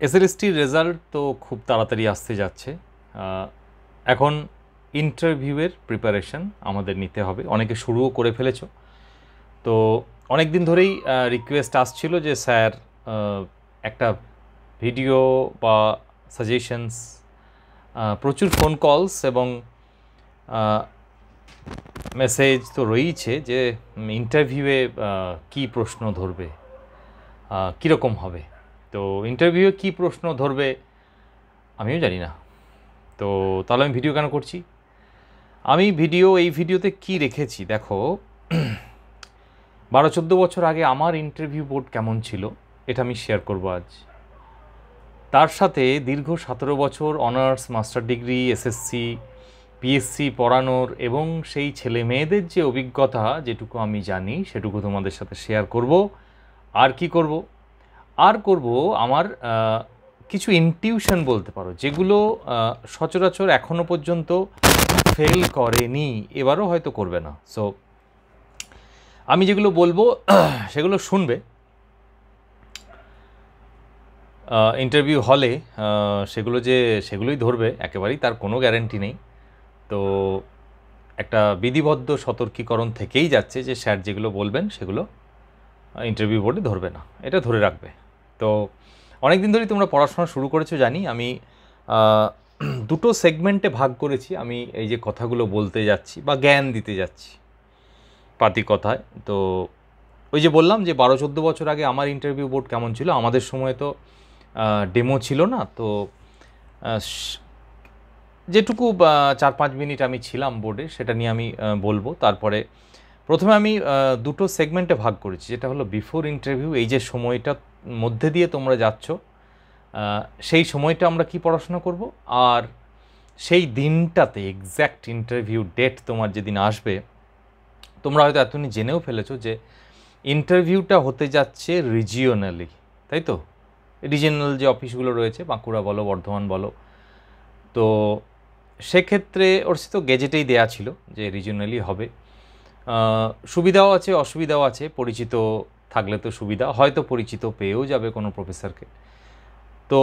এসএলএসটির result তো খুব তাড়াতাড়ি আসতে যাচ্ছে। এখন ইন্টারভিউয়ের প্রিপারেশন আমাদের নিতে হবে। অনেকে শুরুও করে ফেলেছো। তো অনেক দিন ধরেই রিকোয়েস্ট আসছিল যে স্যার একটা ভিডিও বা সাজেশনস, প্রচুর ফোন কলস এবং মেসেজ তো রয়েইছে যে ইন্টারভিউয়ে কী প্রশ্ন ধরবে, কীরকম হবে। তো ইন্টারভিউয়ে কী প্রশ্ন ধরবে আমিও জানি না। তো তাহলে আমি ভিডিও কেন করছি? আমি এই ভিডিওতে কি রেখেছি দেখো। 12-14 বছর আগে আমার ইন্টারভিউ বোর্ড কেমন ছিল এটা আমি শেয়ার করব আজ। তার সাথে দীর্ঘ 17 বছর honours, master degree, SSC, PSC পড়ানোর এবং সেই ছেলে মেয়েদের যে অভিজ্ঞতা যেটুকু আমি জানি সেটুকু তোমাদের সাথে শেয়ার করব। আর কি করব? আর করব আমার কিছু ইনটিউশন বলতে পারো, যেগুলো সচরাচর এখনও পর্যন্ত ফেল করেনি, এবারও হয়তো করবে না। সো আমি যেগুলো বলবো সেগুলো শুনবে। ইন্টারভিউ হলে সেগুলোই ধরবে একেবারেই তার কোনো গ্যারান্টি নেই। তো একটা বিধিবদ্ধ সতর্কীকরণ থেকেই যাচ্ছে যে স্যার যেগুলো বলবেন সেগুলো ইন্টারভিউ বোর্ডে ধরবে না, এটা ধরে রাখবে। তো অনেক দিন ধরেই তোমরা পড়াশোনা শুরু করেছো জানি। আমি দুটো সেগমেন্টে ভাগ করেছি। আমি এই যে কথাগুলো বলতে যাচ্ছি বা জ্ঞান দিতে যাচ্ছি পাতি কথায়। তো ওই যে বললাম যে 12-14 বছর আগে আমার ইন্টারভিউ বোর্ড কেমন ছিল। আমাদের সময় তো ডেমো ছিল না। তো যেটুকু 4-5 মিনিট আমি ছিলাম বোর্ডে সেটা নিয়ে আমি বলবো। তারপরে প্রথমে আমি দুটো সেগমেন্টে ভাগ করেছি, যেটা হলো বিফোর ইন্টারভিউ, এই যে সময়টার মধ্যে দিয়ে তোমরা যাচ্ছ, সেই সময়টা আমরা কি পড়াশোনা করব, আর সেই দিনটাতে এক্স্যাক্ট ইন্টারভিউ ডেট তোমার যেদিন আসবে, তোমরা হয়তো এতদিন জেনেও ফেলেছো যে ইন্টারভিউটা হতে যাচ্ছে রিজিওনালি, তাই তো? রিজিওনাল যে অফিসগুলো রয়েছে, বাঁকুড়া বলো, বর্ধমান বলো, তো সেক্ষেত্রে ওর তো গেজেটেই দেয়া ছিল যে রিজিওনালি হবে। সুবিধাও আছে, অসুবিধাও আছে। পরিচিত থাকলে তো সুবিধা, হয়তো পরিচিত পেয়েও যাবে কোনো প্রফেসরকে। তো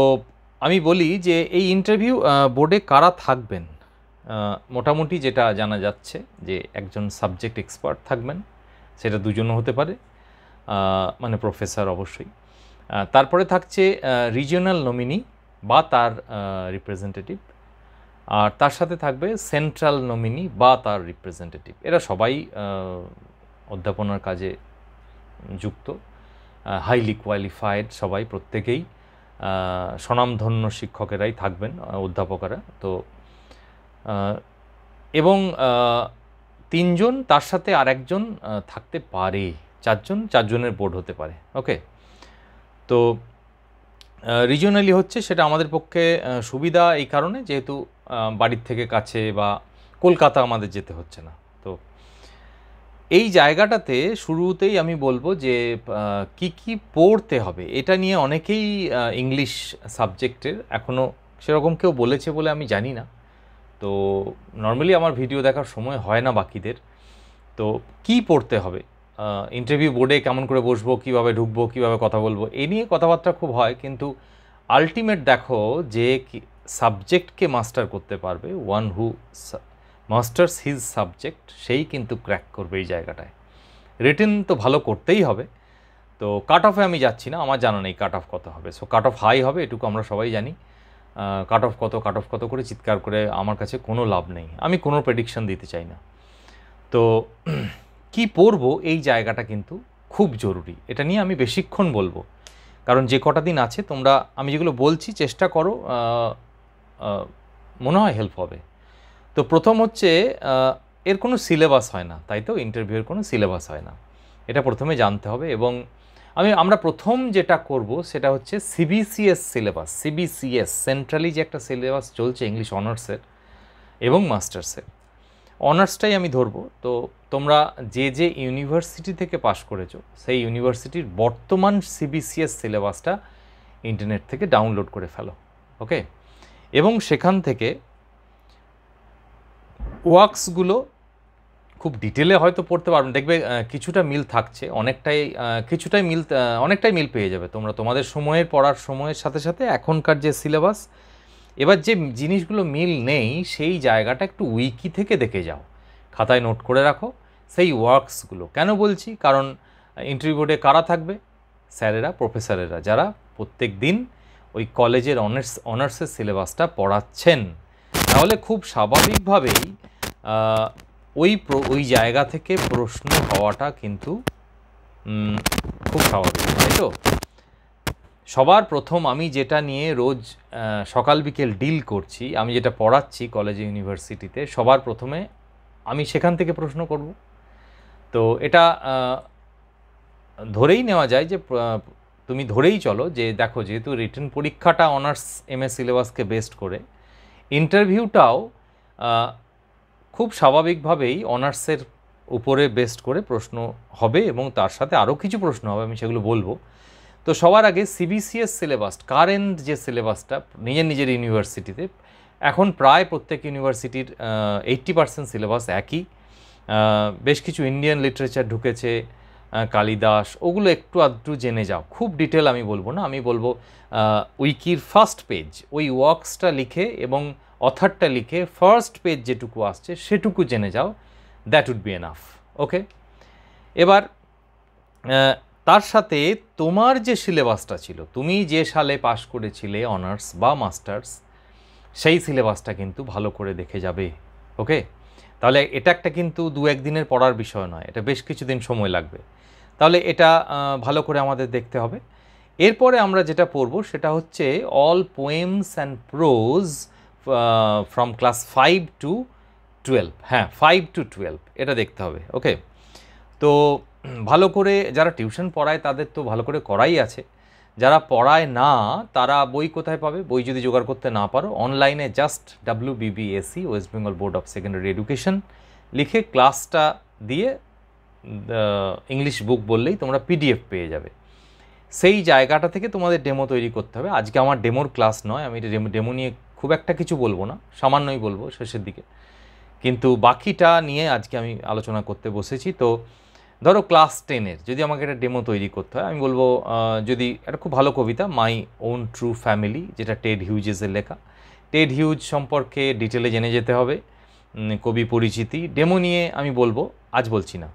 আমি বলি যে এই ইন্টারভিউ বোর্ডে কারা থাকবেন, মোটামুটি যেটা জানা যাচ্ছে যে একজন সাবজেক্ট এক্সপার্ট থাকবেন, সেটা দুজনও হতে পারে, মানে প্রফেসর অবশ্যই। তারপরে থাকছে রিজিওনাল নমিনি বা তার রিপ্রেজেন্টেটিভ, আর তার সাথে থাকবে সেন্ট্রাল নমিনি বা তার রিপ্রেজেন্টেটিভ। এরা সবাই অধ্যাপনার কাজে যুক্ত, হাইলি কোয়ালিফাইড সবাই, প্রত্যেকেই স্বনামধন্য শিক্ষকেরাই থাকবেন, অধ্যাপকেরা। তো এবং 3 জন, তার সাথে আর একজন থাকতে পারে, 4 জনের বোর্ড হতে পারে। ওকে, তো রিজিওনালি হচ্ছে সেটা আমাদের পক্ষে সুবিধা এই কারণে, যেহেতু বাড়ির থেকে কাছে বা কলকাতা আমাদের যেতে হচ্ছে না। তো এই জায়গাটাতে শুরুতেই আমি বলবো যে কি কি পড়তে হবে এটা নিয়ে অনেকেই ইংলিশ সাবজেক্টের এখনও সেরকম কেউ বলেছে বলে আমি জানি না। তো নর্মালি আমার ভিডিও দেখার সময় হয় না বাকিদের। তো কি পড়তে হবে, ইন্টারভিউ বোর্ডে কেমন করে বসবো, কীভাবে ঢুকবো, কীভাবে কথা বলবো, এই নিয়ে কথাবার্তা খুব হয়, কিন্তু আলটিমেট দেখো যে সাবজেক্টকে মাস্টার করতে পারবে, one who masters his subject, সেই কিন্তু ক্র্যাক করবে এই জায়গাটায়। রিটেন তো ভালো করতেই হবে। তো কাট অফে আমি যাচ্ছি না, আমার জানা নেই কাট অফ কত হবে। সো কাট অফ হাই হবে, এটুকু আমরা সবাই জানি। কাট অফ কত করে চিৎকার করে আমার কাছে কোনো লাভ নেই, আমি কোনো প্রেডিকশন দিতে চাই না। তো কি পড়বো এই জায়গাটা কিন্তু খুব জরুরি, এটা নিয়ে আমি বেশিক্ষণ বলবো, কারণ যে কটা দিন আছে তোমরা আমি যেগুলো বলছি চেষ্টা করো, মনে হয় হেল্প হবে। তো প্রথম হচ্ছে এর কোনো সিলেবাস হয় না, তাই তো? ইন্টারভিউয়ের কোনো সিলেবাস হয় না, এটা প্রথমে জানতে হবে। এবং আমরা প্রথম যেটা করব সেটা হচ্ছে সিবিসিএস সিলেবাস। সিবিসিএস সেন্ট্রালি যে একটা সিলেবাস চলছে ইংলিশ অনার্সের এবং মাস্টার্সের, অনার্সটাই আমি ধরবো। তো তোমরা যে ইউনিভার্সিটি থেকে পাশ করেছো সেই ইউনিভার্সিটির বর্তমান সিবিসিএস সিলেবাসটা ইন্টারনেট থেকে ডাউনলোড করে ফেলো। ওকে, এবং সেখান থেকে ওয়ার্কসগুলো খুব ডিটেলে হয়তো পড়তে পারবেন, দেখবে কিছুটা মিল থাকছে, অনেকটাই মিল পেয়ে যাবে তোমরা তোমাদের সময়ের পড়ার সময়ের সাথে সাথে এখনকার যে সিলেবাস। এবার যে জিনিসগুলো মিল নেই সেই জায়গাটা একটু উইকি থেকে দেখে যাও, খাতায় নোট করে রাখো সেই ওয়ার্কসগুলো। কেন বলছি, কারণ ইন্টারভিউ বোর্ডে কারা থাকবে? স্যারেরা, প্রফেসরেরা, যারা প্রত্যেক দিন ওই কলেজের অনার্সের সিলেবাসটা পড়াচ্ছেন। তাহলে খুব স্বাভাবিকভাবেই ওই জায়গা থেকে প্রশ্ন হওয়াটা কিন্তু খুব স্বাভাবিক, তাই তো? সবার প্রথম আমি যেটা নিয়ে রোজ সকাল বিকেল ডিল করছি, আমি যেটা পড়াচ্ছি কলেজে ইউনিভার্সিটিতে, সবার প্রথমে আমি সেখান থেকে প্রশ্ন করব। তো এটা ধরেই নেওয়া যায় যে তুমি ধরেই চলো যে দেখো, যেহেতু রিটেন পরীক্ষাটা অনার্স এমএ সিলেবাসকে বেস্ট করে, ইন্টারভিউটাও খুব স্বাভাবিকভাবেই অনার্সের উপরে বেস্ট করে প্রশ্ন হবে এবং তার সাথে আরও কিছু প্রশ্ন হবে, আমি সেগুলো বলবো। তো সবার আগে সিবিসিএস সিলেবাস, কারেন্ট যে সিলেবাসটা নিজের ইউনিভার্সিটিতে, এখন প্রায় প্রত্যেক ইউনিভার্সিটির 80% সিলেবাস একই। বেশ কিছু ইন্ডিয়ান লিটারেচার ঢুকেছে, কালিদাস, ওগুলো একটু আধটু জেনে যাও, খুব ডিটেল আমি বলবো না। আমি বলবো উইকির ফার্স্ট পেজ, ওই ওয়ার্কসটা লিখে এবং অথারটা লিখে ফার্স্ট পেজ যেটুকু আসছে সেটুকু জেনে যাও, দ্যাট উড বি এনাফ। ওকে, এবার তার সাথে তোমার যে সিলেবাসটা ছিল, তুমি যে সালে পাশ করেছিলে অনার্স বা মাস্টার্স, সেই সিলেবাসটা কিন্তু ভালো করে দেখে যাবে। ওকে, তাহলে এটা একটা কিন্তু 2-1 দিনের পড়ার বিষয় নয়, এটা বেশ কিছুদিন সময় লাগবে। তাহলে এটা ভালো করে আমাদের দেখতে হবে। এরপরে আমরা যেটা পড়ব সেটা হচ্ছে all poems and pros from class 5 to 12। হ্যাঁ, 5 to 12 এটা দেখতে হবে। ওকে, তো ভালো করে যারা টিউশন পড়ায় তাদের তো ভালো করে করাই আছে, যারা পড়ায় না তারা বই কোথায় পাবে? বই যদি জোগাড় করতে না পারো, অনলাইনে just WBBSE, West Bengal board of secondary education লিখে ক্লাসটা দিয়ে ইংলিশ বুক বললেই তোমরা PDF পেয়ে যাবে। সেই জায়গাটা থেকে তোমাদের ডেমো তৈরি করতে হবে। আজকে আমার ডেমোর ক্লাস নয়, আমি ডেমো নিয়ে খুব একটা কিছু বলবো না, সামান্যই বলবো শেষের দিকে, কিন্তু বাকিটা নিয়ে আজকে আমি আলোচনা করতে বসেছি। তো ধরো ক্লাস 10-এর যদি আমাকে একটা ডেমো তৈরি করতে হয়, আমি বলবো যদি একটা খুব ভালো কবিতা মাই ওন ট্রু ফ্যামিলি, যেটা টেড হিউজেসের লেখা, টেড হিউজ সম্পর্কে ডিটেলে জেনে যেতে হবে, কবি পরিচিতি, ডেমো নিয়ে আমি বলবো, আজ বলছি না।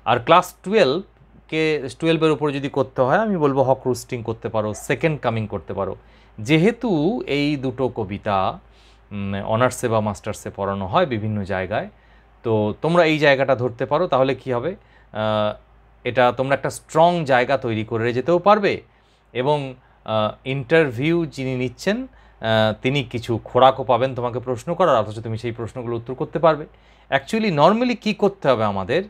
আর ক্লাস 12-এর উপর যদি করতে হয়, আমি বলবো হক রুস্টিং করতে পারো, সেকেন্ড কামিং করতে পারো। যেহেতু এই দুটো কবিতা অনার্সে বা মাস্টার্সে পড়ানো হয় বিভিন্ন জায়গায়, তো তোমরা এই জায়গাটা ধরতে পারো, তাহলে কি হবে, এটা তোমরা একটা স্ট্রং জায়গা তৈরি করে যেতেও পারবে এবং ইন্টারভিউ যিনি নিচ্ছেন তিনি কিছু খোরাকও পাবেন তোমাকে প্রশ্ন করার, অথচ তুমি সেই প্রশ্নগুলো উত্তর করতে পারবে। অ্যাকচুয়ালি নর্মালি কী করতে হবে আমাদের,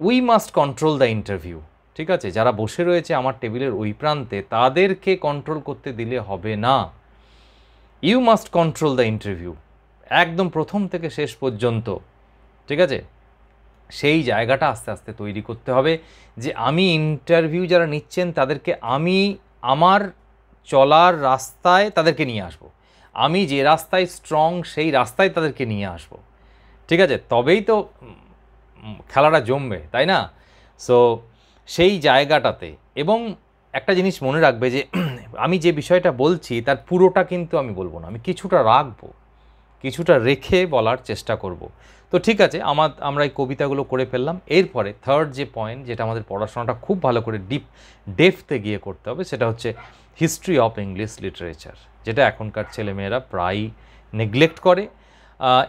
we must control the interview. ঠিক আছে, যারা বসে রয়েছে আমার টেবিলের ওই প্রান্তে তাদেরকে কন্ট্রোল করতে দিলে হবে না। You must control the interview একদম প্রথম থেকে শেষ পর্যন্ত। ঠিক আছে, সেই জায়গাটা আস্তে আস্তে তৈরি করতে হবে যে আমি ইন্টারভিউ যারা নিচ্ছেন তাদেরকে আমি আমার চলার রাস্তায় তাদেরকে নিয়ে আসব, আমি যে রাস্তায় স্ট্রং সেই রাস্তায় তাদেরকে নিয়ে আসব। ঠিক আছে, তবেই তো খেলাটা জমবে, তাই না? সো সেই জায়গাটাতে, এবং একটা জিনিস মনে রাখবে যে আমি যে বিষয়টা বলছি তার পুরোটা কিন্তু আমি বলবো না, আমি কিছুটা রাখবো, কিছুটা রেখে বলার চেষ্টা করব। তো ঠিক আছে, আমরা এই কবিতাগুলো করে ফেললাম। এরপরে থার্ড যে পয়েন্ট, যেটা আমাদের পড়াশোনাটা খুব ভালো করে ডেপথে গিয়ে করতে হবে, সেটা হচ্ছে হিস্ট্রি অফ ইংলিশ লিটারেচার, যেটা এখনকার ছেলেমেয়েরা প্রায় নেগলেক্ট করে।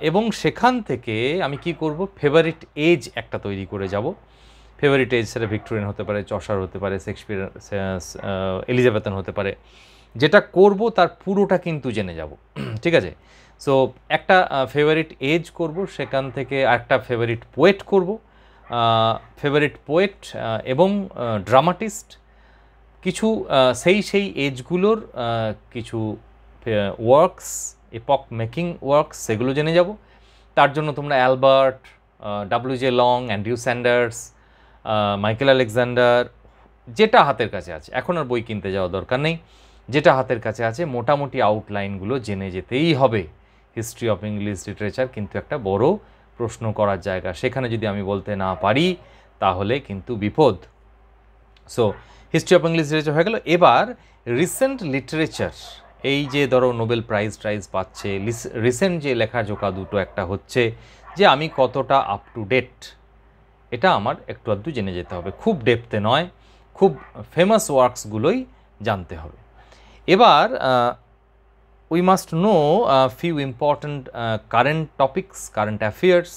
এবং সেখান থেকে আমি কি করব, ফেভারিট এজ একটা তৈরি করে যাব। ফেভারিট এজ সেটা ভিক্টোরিয়ান হতে পারে, চসার হতে পারে, শেক্সপিয়ার, এলিজাবেথন হতে পারে। যেটা করব তার পুরোটা কিন্তু জেনে যাব। ঠিক আছে, সো একটা ফেভারিট এজ করব, সেখান থেকে একটা ফেভারিট পোয়েট করব, ফেভারিট পোয়েট এবং ড্রামাটিস্ট, কিছু সেই এজগুলোর কিছু ওয়ার্কস, এপক মেকিং ওয়ার্কস, সেগুলো জেনে যাব। তার জন্য তোমরা Albert, WJ long, Andrew Sanders, Michael Alexander, যেটা হাতের কাছে আছে, এখন আর বই কিনতে যাওয়া দরকার নেই, যেটা হাতের কাছে আছে মোটামুটি আউটলাইনগুলো জেনে যেতেই হবে। হিস্ট্রি অফ ইংলিশ লিটারেচার কিন্তু একটা বড় প্রশ্ন করার জায়গা, সেখানে যদি আমি বলতে না পারি তাহলে কিন্তু বিপদ। So history of English literature হয়ে গেল। এবার রিসেন্ট লিটারেচার, এই যে ধরো নোবেল প্রাইজ পাচ্ছে, রিসেন্ট যে লেখাজোখা দুটো, একটা হচ্ছে যে আমি কতটা আপ টু ডেট, এটা আমার একটু আধটু জেনে যেতে হবে, খুব ডেপথে নয়, খুব ফেমাস ওয়ার্কসগুলোই জানতে হবে। এবার we must know few important current topics, current affairs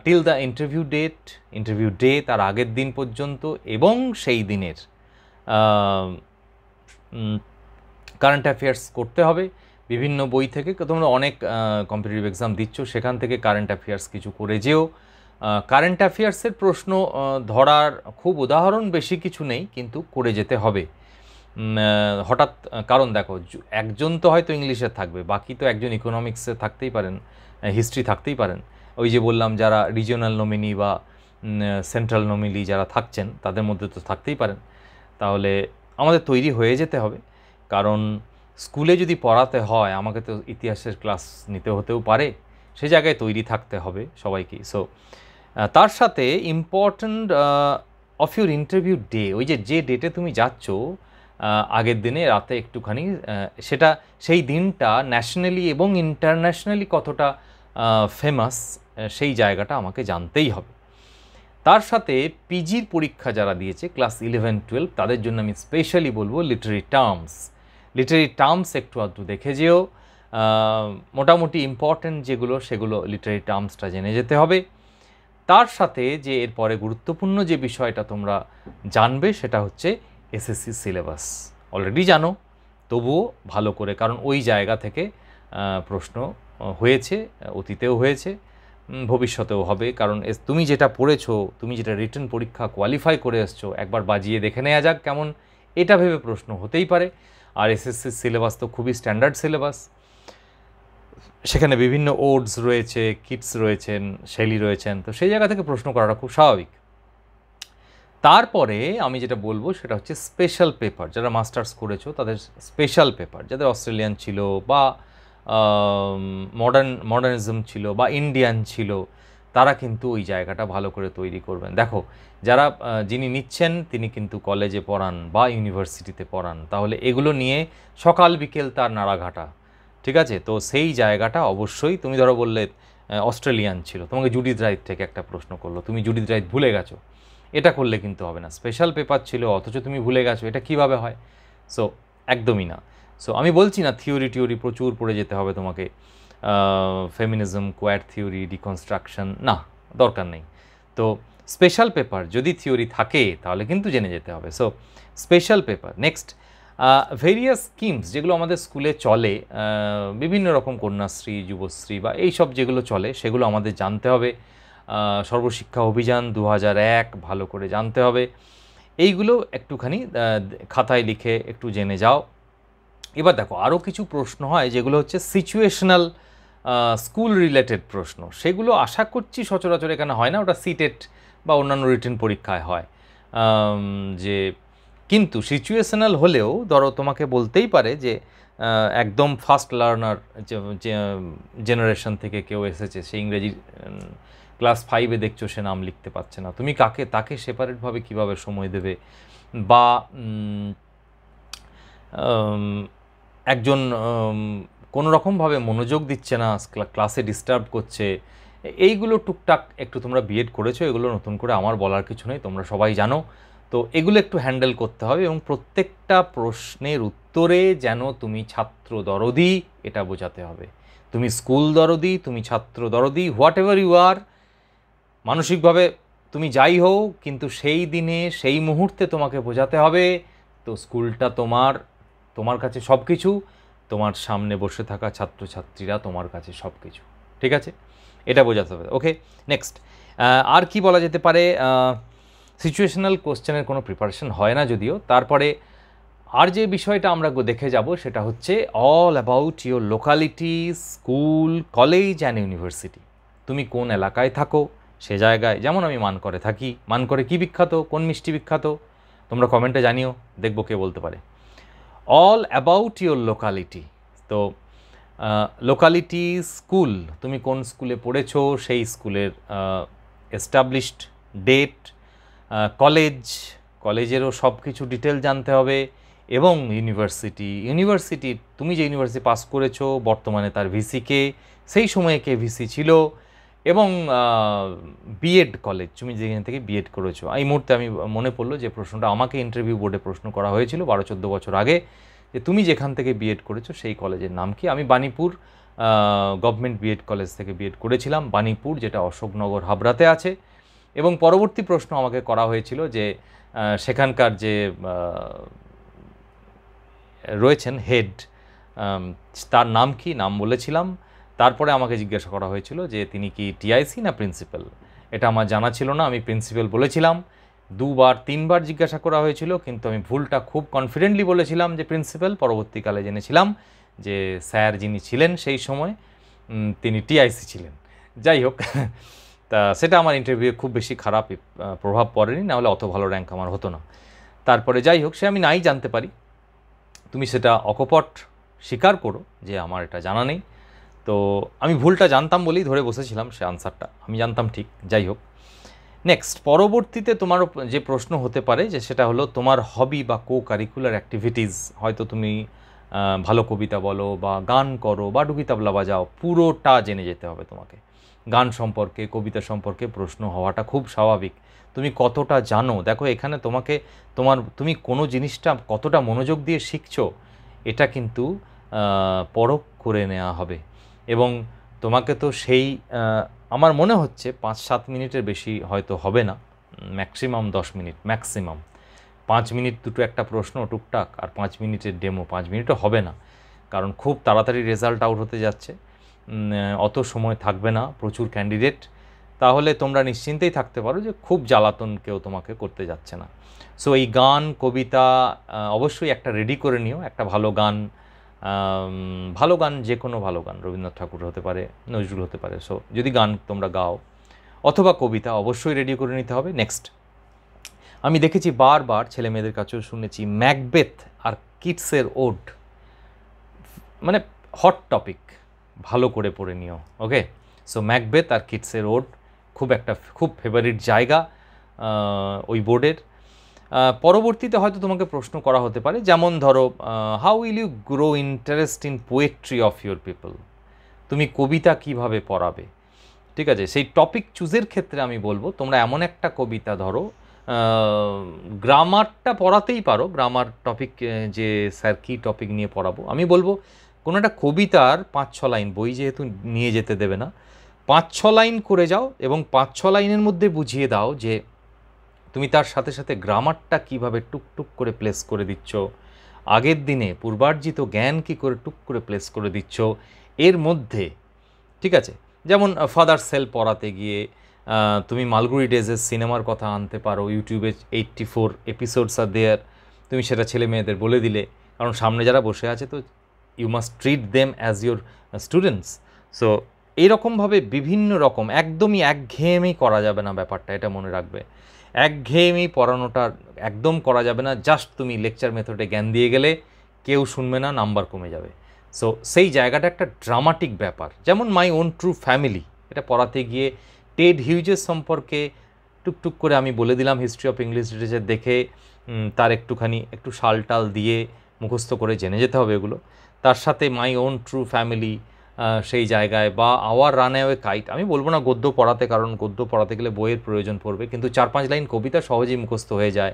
till the interview day, তার আগের দিন পর্যন্ত, এবং সেই দিনের কারেন্ট অ্যাফেয়ার্স করতে হবে বিভিন্ন বই থেকে। তোমরা অনেক কম্পিটিটিভ এক্সাম দিচ্ছ, সেখান থেকে কারেন্ট অ্যাফেয়ার্স কিছু করে যেও। কারেন্ট অ্যাফেয়ার্সের প্রশ্ন ধরার খুব উদাহরণ বেশি কিছু নেই, কিন্তু করে যেতে হবে হঠাৎ। কারণ দেখো, একজন তো হয়তো ইংলিশে থাকবে, বাকি তো একজন ইকোনমিক্সে থাকতেই পারেন, হিস্ট্রি থাকতেই পারেন। ওই যে বললাম, যারা রিজিওনাল নমিনি বা সেন্ট্রাল নমিনি যারা থাকছেন, তাদের মধ্যে তো থাকতেই পারেন। তাহলে আমাদের তৈরি হয়ে যেতে হবে, কারণ স্কুলে যদি পড়াতে হয় আমাকে তো ইতিহাসের ক্লাস নিতে হতেও পারে, সে জায়গায় তৈরি থাকতে হবে সবাইকেই। সো তার সাথে important of your interview day, ওই যে ডেটে তুমি যাচ্ছ আগের দিনে রাতে একটুখানি, সেটা সেই দিনটা ন্যাশনালি এবং ইন্টারন্যাশনালি কতটা ফেমাস, সেই জায়গাটা আমাকে জানতেই হবে। তার সাথে পিজির পরীক্ষা যারা দিয়েছে ক্লাস 11-12, তাদের জন্য আমি স্পেশালি বলবো লিটারি টার্মস একটু আধটু দেখে যেও। মোটামুটি ইম্পর্ট্যান্ট যেগুলো, সেগুলো লিটারি টার্মসটা জেনে যেতে হবে। তার সাথে যে এরপরে গুরুত্বপূর্ণ যে বিষয়টা তোমরা জানবে, সেটা হচ্ছে এসএসসি সিলেবাস। অলরেডি জানো, তবুও ভালো করে, কারণ ওই জায়গা থেকে প্রশ্ন হয়েছে, অতীতেও হয়েছে, ভবিষ্যতেও হবে। কারণ তুমি যেটা পড়েছো, তুমি যেটা রিটেন পরীক্ষা কোয়ালিফাই করে এসছো, একবার বাজিয়ে দেখে নেওয়া যাক কেমন, এটা ভেবে প্রশ্ন হতেই পারে। আর এসএসসি সিলেবাস তো খুবই স্ট্যান্ডার্ড সিলেবাস, সেখানে বিভিন্ন ওডস রয়েছে, কিটস রয়েছেন, শেলি রয়েছেন, তো সেই জায়গা থেকে প্রশ্ন করাটা খুব স্বাভাবিক। তারপরে আমি যেটা বলবো সেটা হচ্ছে স্পেশাল পেপার। যারা মাস্টার্স করেছো তাদের স্পেশাল পেপার, যাদের অস্ট্রেলিয়ান ছিল বা মডার্নিজম ছিল বা ইন্ডিয়ান ছিল, তারা কিন্তু ওই জায়গাটা ভালো করে তৈরি করবেন। দেখো, যারা যিনি নিচ্ছেন তিনি কিন্তু কলেজে পড়ান বা ইউনিভার্সিটিতে পড়ান, তাহলে এগুলো নিয়ে সকাল বিকেল তার নাড়াঘাটা, ঠিক আছে? তো সেই জায়গাটা অবশ্যই, তুমি ধরো বললে অস্ট্রেলিয়ান ছিল, তোমাকে জুডিথ রাইট থেকে একটা প্রশ্ন করলো, তুমি জুডিথ রাইট ভুলে গেছো, এটা করলে কিন্তু হবে না। স্পেশাল পেপার ছিল অথচ তুমি ভুলে গেছো, এটা কিভাবে হয়? সো একদমই না। সো আমি বলছি না থিওরি প্রচুর পড়ে যেতে হবে তোমাকে, ফেমিনিজম, কোয়ার থিওরি, ডিকনস্ট্রাকশন, না, দরকার নেই। তো স্পেশাল পেপার যদি থিওরি থাকে তাহলে কিন্তু জেনে যেতে হবে। So special paper. Next, various schemes যেগুলো আমাদের স্কুলে চলে, বিভিন্ন রকম কন্যাশ্রী, যুবশ্রী বা এইসব যেগুলো চলে, সেগুলো আমাদের জানতে হবে। সর্বশিক্ষা অভিযান 2001 ভালো করে জানতে হবে। এইগুলো একটুখানি খাতায় লিখে একটু জেনে যাও। এবার দেখো, আরও কিছু প্রশ্ন হয় যেগুলো হচ্ছে সিচুয়েশনাল, স্কুল রিলেটেড প্রশ্ন, সেগুলো আশা করছি সচরাচর এখানে হয় না, ওটা সিটেট বা অন্যান্য রিটেন পরীক্ষায় হয়। যে কিন্তু সিচুয়েশনাল হলেও ধরো তোমাকে বলতেই পারে যে একদম ফার্স্ট লার্নার জেনারেশন থেকে কেউ এসেছে, সে ইংরেজি ক্লাস 5-এ দেখছো সে নাম লিখতে পারছে না, তুমি তাকে সেপারেটভাবে কীভাবে সময় দেবে? বা একজন কোনো রকমভাবে মনোযোগ দিচ্ছে না, ক্লাসে ডিস্টার্ব করছে, এইগুলো টুকটাক একটু, তোমরা বিএড করেছো, এগুলো নতুন করে আমার বলার কিছু নেই, তোমরা সবাই জানো। তো এগুলো একটু হ্যান্ডেল করতে হবে, এবং প্রত্যেকটা প্রশ্নের উত্তরে যেন তুমি ছাত্র দরদি এটা বোঝাতে হবে। তুমি স্কুল দরদি, তুমি ছাত্র দরদি, হোয়াট এভার ইউ আর, মানসিকভাবে তুমি যাই হও, কিন্তু সেই দিনে সেই মুহূর্তে তোমাকে বোঝাতে হবে তো স্কুলটা তোমার কাছে সব কিছু, তোমার সামনে বসে থাকা ছাত্রছাত্রীরা তোমার কাছে সব কিছু, ঠিক আছে? এটা বোঝাতে হবে। ওকে, নেক্সট, আর কি বলা যেতে পারে? সিচুয়েশনাল কোশ্চেনের কোনো প্রিপারেশন হয় না যদিও। তারপরে আর যে বিষয়টা আমরা দেখে যাব সেটা হচ্ছে all about your locality, school, college and university. তুমি কোন এলাকায় থাকো সে জায়গায়, যেমন আমি মানকরে থাকি, মানকরে কি বিখ্যাত, কোন মিষ্টি বিখ্যাত, তোমরা কমেন্টে জানিও, দেখবো কে বলতে পারে। All about your locality. তো লোকালিটি, স্কুল, তুমি কোন স্কুলে পড়েছো সেই স্কুলের এস্টাবলিশড ডেট, কলেজ, কলেজেরও সব কিছু ডিটেল জানতে হবে, এবং ইউনিভার্সিটি তুমি যে ইউনিভার্সিটি পাস করেছো বর্তমানে তার ভিসিকে, সেই সময়ে কে ভিসি ছিল, এবং বিএড কলেজ, তুমি যেখান থেকে বিএড করেছো। এই মুহূর্তে আমি মনে পড়লো যে প্রশ্নটা আমাকে ইন্টারভিউ বোর্ডে প্রশ্ন করা হয়েছিল 12-14 বছর আগে, যে তুমি যেখান থেকে বিএড করেছো সেই কলেজের নাম কি। আমি বাণীপুর গভর্নমেন্ট বিএড কলেজ থেকে বিএড করেছিলাম, বাণীপুর, যেটা অশোকনগর হাবড়াতে আছে। এবং পরবর্তী প্রশ্ন আমাকে করা হয়েছিল যে সেখানকার যে রয়েছেন হেড, তার নাম কি, নাম বলেছিলাম। তারপরে আমাকে জিজ্ঞাসা করা হয়েছিল যে তিনি কি টিআইসি না প্রিন্সিপাল। এটা আমার জানা ছিল না, আমি প্রিন্সিপাল বলেছিলাম। 2-3বার জিজ্ঞাসা করা হয়েছিল, কিন্তু আমি ভুলটা খুব কনফিডেন্টলি বলেছিলাম যে প্রিন্সিপাল। পরবর্তীকালে জেনেছিলাম যে স্যার যিনি ছিলেন সেই সময় তিনি টিআইসি ছিলেন। যাই হোক, তা সেটা আমার ইন্টারভিউয়ে খুব বেশি খারাপ প্রভাব পড়েনি, নাহলে অত ভালো র্যাঙ্ক আমার হতো না। তারপরে যাই হোক, সে আমি নাই জানতে পারি, তুমি সেটা অকপট স্বীকার করো যে আমার এটা জানা নেই। তো আমি ভুলটা জানতাম বলেই ধরে বসেছিলাম, সে আনসারটা আমি জানতাম ঠিক। যাই হোক, নেক্সট, পরবর্তীতে তোমার যে প্রশ্ন হতে পারে যে সেটা হলো তোমার হবি বা কো কারিকুলার অ্যাক্টিভিটিস। হয়তো তুমি ভালো কবিতা বলো বা গান করো বা ডুগি তবলা বাজাও, পুরোটা জেনে যেতে হবে তোমাকে। গান সম্পর্কে, কবিতা সম্পর্কে প্রশ্ন হওয়াটা খুব স্বাভাবিক। তুমি কতটা জানো, দেখো এখানে তুমি কোনো জিনিসটা কতটা মনোযোগ দিয়ে শিখছো এটা কিন্তু পরখ করে নেওয়া হবে। এবং তোমাকে তো সেই আমার মনে হচ্ছে 5-7 মিনিটের বেশি হয়তো হবে না, ম্যাক্সিমাম 10 মিনিট, ম্যাক্সিমাম 5 মিনিট দুটো একটা প্রশ্ন টুকটাক, আর 5 মিনিটের ডেমো, 5 মিনিটও হবে না, কারণ খুব তাড়াতাড়ি রেজাল্ট আউট হতে যাচ্ছে, অত সময় থাকবে না, প্রচুর ক্যান্ডিডেট। তাহলে তোমরা নিশ্চিন্তেই থাকতে পারো যে খুব জ্বালাতন কেউ তোমাকে করতে যাচ্ছে না। সো এই গান, কবিতা অবশ্যই একটা রেডি করে নিও, একটা ভালো গান, যে কোনো ভালো গান, রবীন্দ্রনাথ ঠাকুর হতে পারে, নজরুল হতে পারে। সো যদি গান তোমরা গাও অথবা কবিতা, অবশ্যই রেডি করে নিতে হবে। নেক্সট, আমি দেখেছি বারবার ছেলে মেয়েদের কাছেও শুনেছি, ম্যাকবেথ আর কিটসের ওড, মানে হট টপিক, ভালো করে পড়ে নিও। ওকে, সো ম্যাকবেথ আর কিটসের ওড খুব ফেভারিট জায়গা ওই বোর্ডের। পরবর্তীতে হয়তো তোমাকে প্রশ্ন করা হতে পারে, যেমন ধরো, how will you grow interest in poetry of your people, তুমি কবিতা কিভাবে পড়াবে। ঠিক আছে, সেই টপিক চুজের ক্ষেত্রে আমি বলবো তোমরা এমন একটা কবিতা ধরো, গ্রামারটা পড়াতেই পারো, গ্রামার টপিক, যে স্যার কী টপিক নিয়ে পড়াবো, আমি বলবো কোনো একটা কবিতার 5-6 লাইন, বই যেহেতু নিয়ে যেতে দেবে না, 5-6 লাইন করে যাও এবং 5-6 লাইনের মধ্যে বুঝিয়ে দাও যে তুমি তার সাথে সাথে গ্রামারটা কিভাবে টুকটুক করে প্লেস করে দিচ্ছ, আগের দিনে পূর্বার্জিত জ্ঞান কী করে টুক করে প্লেস করে দিচ্ছ এর মধ্যে। ঠিক আছে, যেমন ফাদার সেল পড়াতে গিয়ে তুমি মালগুড়ি ডেজের সিনেমার কথা আনতে পারো, ইউটিউবে 84 এপিসোডস আর দেয়ার, তুমি সেটা ছেলে মেয়েদের বলে দিলে, কারণ সামনে যারা বসে আছে তো you must treat them as your students. So এইরকমভাবে বিভিন্ন রকম, একদমই একঘেয়েমি করা যাবে না ব্যাপারটা, এটা মনে রাখবে। একঘেয়েমি পড়ানোটা একদম করা যাবে না, জাস্ট তুমি লেকচার মেথডে জ্ঞান দিয়ে গেলে কেউ শুনবে না, নাম্বার কমে যাবে। সো সেই জায়গাটা একটা ড্রামাটিক ব্যাপার, যেমন মাই ওন ট্রু ফ্যামিলি, এটা পড়াতে গিয়ে টেড হিউজেস সম্পর্কে টুকটুক করে আমি বলে দিলাম, হিস্ট্রি অফ ইংলিশ লিটারেচার দেখে তার একটু শালটাল দিয়ে মুখস্থ করে জেনে যেতে হবে এগুলো। তার সাথে মাই ওন ট্রু ফ্যামিলি সেই জায়গায়, বা আওয়ার রানঅ্যাওয়ে কাইট, আমি বলবো না গদ্য পড়াতে, কারণ গদ্য পড়াতে গেলে বইয়ের প্রয়োজন পড়বে, কিন্তু 4-5 লাইন কবিতা সহজেই মুখস্থ হয়ে যায়।